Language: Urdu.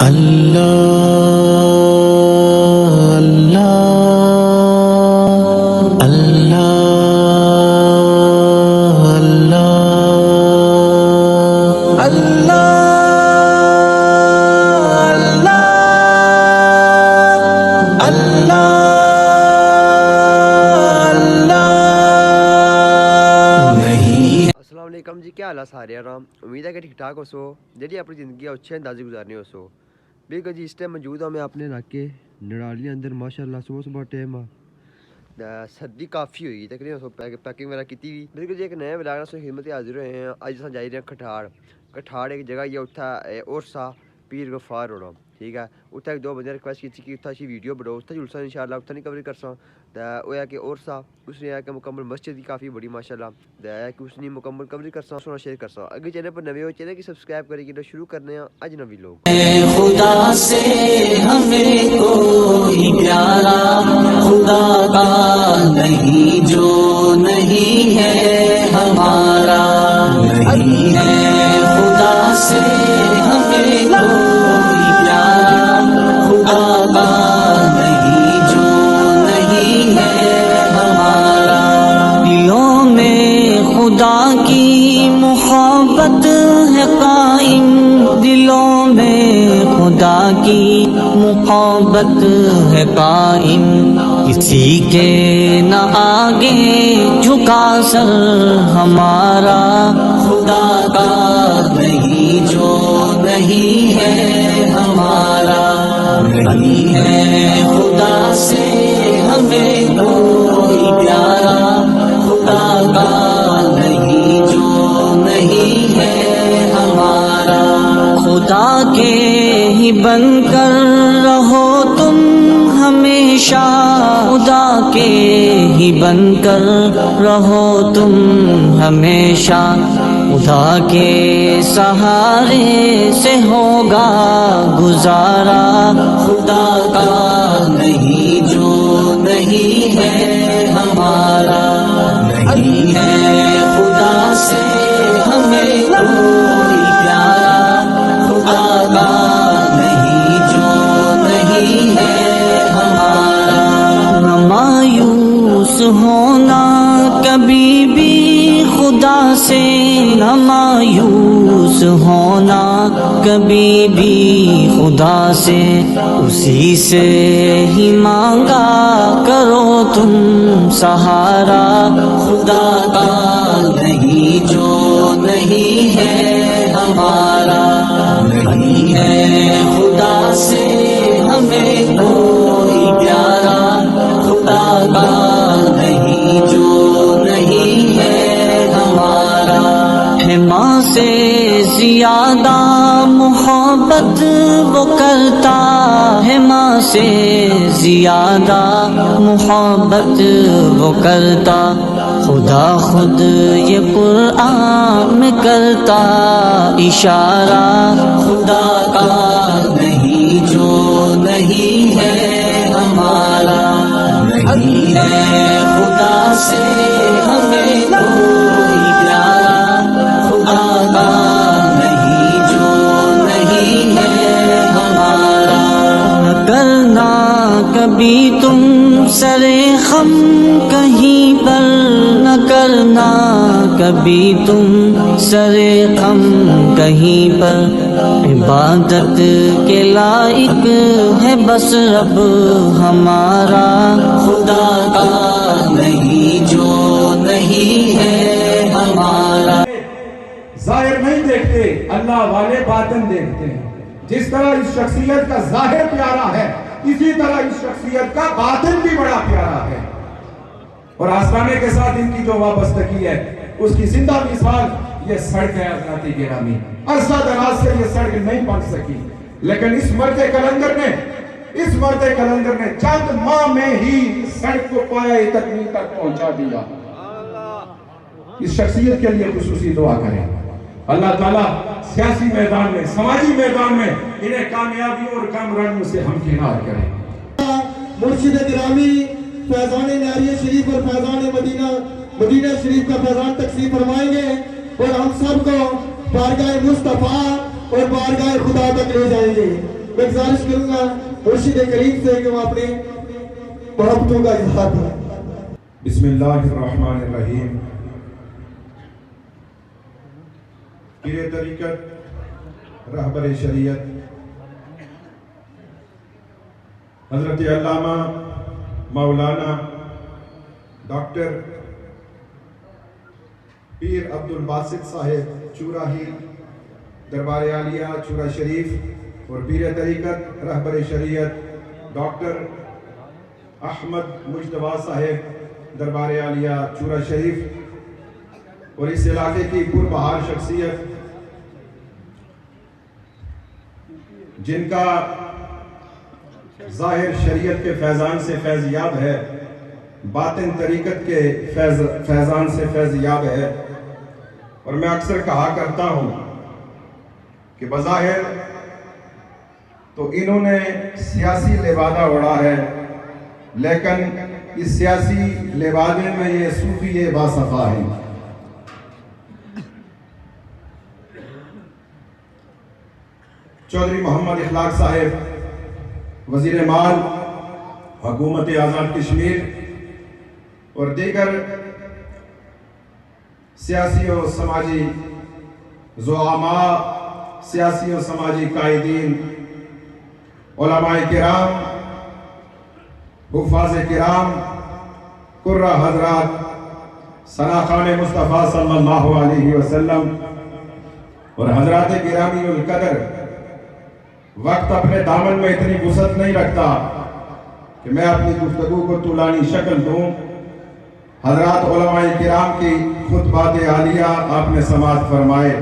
اللہ اللہ اللہ اللہ اللہ اللہ نہیں۔ السلام علیکم جی، کیا حال ہے سارے آرام؟ امید ہے کہ ٹھیک ٹھاک ہو سو، جی اپنی زندگی اچھے اندازی گزارنی ہو سو۔ بالکل جی، اس ٹائم موجود ہوں میں اپنے علاقے نڑالی اندر، ماشاءاللہ صبح صبح ٹائم سردی کافی ہوئی، تقریباً پیکنگ وغیرہ کی ہوئی۔ بالکل جی، ایک نئے بلاگ سے خدمت حاضر ہوئے ہیں۔ اج ہم جا رہے ہیں کٹھاڑ ایک جگہ یہ اتھا اورسا پیر غفار ہونا، ٹھیک ہے۔ اتھا ایک دو بندے ریکویسٹ کی کہ اتھا اچھی ویڈیو بناؤ، اتھا جلسہ انشاءاللہ اتھا نہیں کور کرساں۔ وہ ہے کہ اورسا اس نے ہے کہ مکمل مسجد کی کافی بڑی ماشاءاللہ ہے کہ اس نے مکمل کور کرساں، سونا شیئر کرساں۔ اگر چینل پر نوے ہو چینل کی سبسکرائب کریں گے تو شروع کرنے ہیں اج نوی لوگ۔ خدا سے ہمیں کوئی پیارا خدا کا نہیں، جو نہیں ہے ہمارا نہیں ہے۔ خدا سے ہمیں کوئی پیارا خدا کا نہیں، جو نہیں ہے ہمارا۔ دلوں میں خدا کی محبت ہے قائم، دلوں میں خدا کی محبت ہے قائم، کسی کے نہ آگے جھکا سر ہمارا۔ خدا کا نہیں، جو نہیں ہے ہمارا نہیں ہے۔ خدا سے ہمیں کوئی پیارا خدا کا نہیں، جو نہیں ہے ہمارا۔ خدا کے ہی بن کر رہو تم ہمیشہ، خدا کے ہی بن کر رہو تم ہمیشہ، خدا کے سہارے سے ہوگا گزارا۔ خدا کا نہیں، جو نہیں ہے ہمارا نہیں ہے۔ خدا سے ہمیں کوئی پیارا خدا کا نہیں، جو نہیں ہے ہمارا۔ نہ مایوس ہونا کبھی بھی خدا سے، نہ مایوس ہونا کبھی بھی خدا سے، اسی سے ہی مانگا کرو تم سہارا۔ خدا کا نہیں، جو نہیں ہے ہمارا نہیں ہے۔ خدا سے ہمیں کوئی پیارا خدا کا نہیں، جو نہیں ہے ہمارا۔ ہے ماں سے زیادہ محبت وہ کرتا ہے، ماں سے زیادہ محبت وہ کرتا، خدا خود یہ قرآن میں کرتا اشارہ۔ خدا کا نہیں، جو نہیں ہے ہمارا نہیں ہے۔ خدا سے ہمیں کوئی پیارا خدا کا نہیں، جو نہیں ہے ہمارا۔ نہ کرنا کبھی تم سرے خم کہیں پر، نہ کرنا کبھی تم سرے خم کہیں پر، عبادت کے لائق ہے بس رب ہمارا۔ خدا کا نہیں، جو نہیں ہے ہمارا۔ ظاہر نہیں دیکھتے، اللہ والے باطن دیکھتے ہیں۔ جس طرح اس شخصیت کا ظاہر پیارا ہے، اسی طرح اس شخصیت کا باطن بھی بڑا پیارا ہے۔ اور آسمانے کے ساتھ ان کی جو وابستگی ہے، اس کی زندہ مثال یہ سڑک ہے حضرات گرامی۔ عرصہ دراز سے یہ سڑک نہیں بن سکی، لیکن اس مرد کلندر نے چند ماہ میں ہی سڑک کو پایہ تکمیل تک پہنچا دیا۔ اس شخصیت کے لیے خصوصی دعا کریں، اللہ تعالیٰ سیاسی میدان میں، سماجی میدان میں انہیں کامیابی اور کامرانیوں سے ہمکنار کریں۔ مرشد گرامی فیضان نعریہ شریف اور فیضان مدینہ شریف کا فیضان تقسیم فرمائیں گے اور ہم سب کو بارگاہ مصطفیٰ اور بارگاہ خدا تک لے جائیں گے۔ میں گزارش کروں گا مرشد کریم سے کہ وہ اپنی محبتوں کا اظہار کریں۔ بسم اللہ الرحمن الرحیم۔ پیر طریقت رہبر شریعت حضرت علامہ مولانا ڈاکٹر پیر عبد الباسط صاحب چوراہی دربار عالیہ چورا شریف اور پیر طریقت رہبر شریعت ڈاکٹر احمد مجتبیٰ صاحب دربار عالیہ چورا شریف اور اس علاقے کی پربہار شخصیت جن کا ظاہر شریعت کے فیضان سے فیض یاب ہے، باطن طریقت کے فیضان سے فیض یاب ہے، اور میں اکثر کہا کرتا ہوں کہ بظاہر تو انہوں نے سیاسی لبادہ اڑا ہے، لیکن اس سیاسی لبادے میں یہ صوفی باصفا ہے۔ چودھری محمد اخلاق صاحب وزیر مال حکومت آزاد کشمیر اور دیگر سیاسی و سماجی زعماء، سیاسی و سماجی قائدین، علماء کرام، حفاظ کرام، قرہ حضرات، ثناخان مصطفیٰ صلی اللہ علیہ وسلم اور حضرات گرامی القدر، وقت اپنے دامن میں اتنی وسعت نہیں رکھتا کہ میں اپنی گفتگو کو طولانی شکل دوں۔ حضرات علماء کرام کی خطبات عالیہ آپ نے سماعت فرمائے۔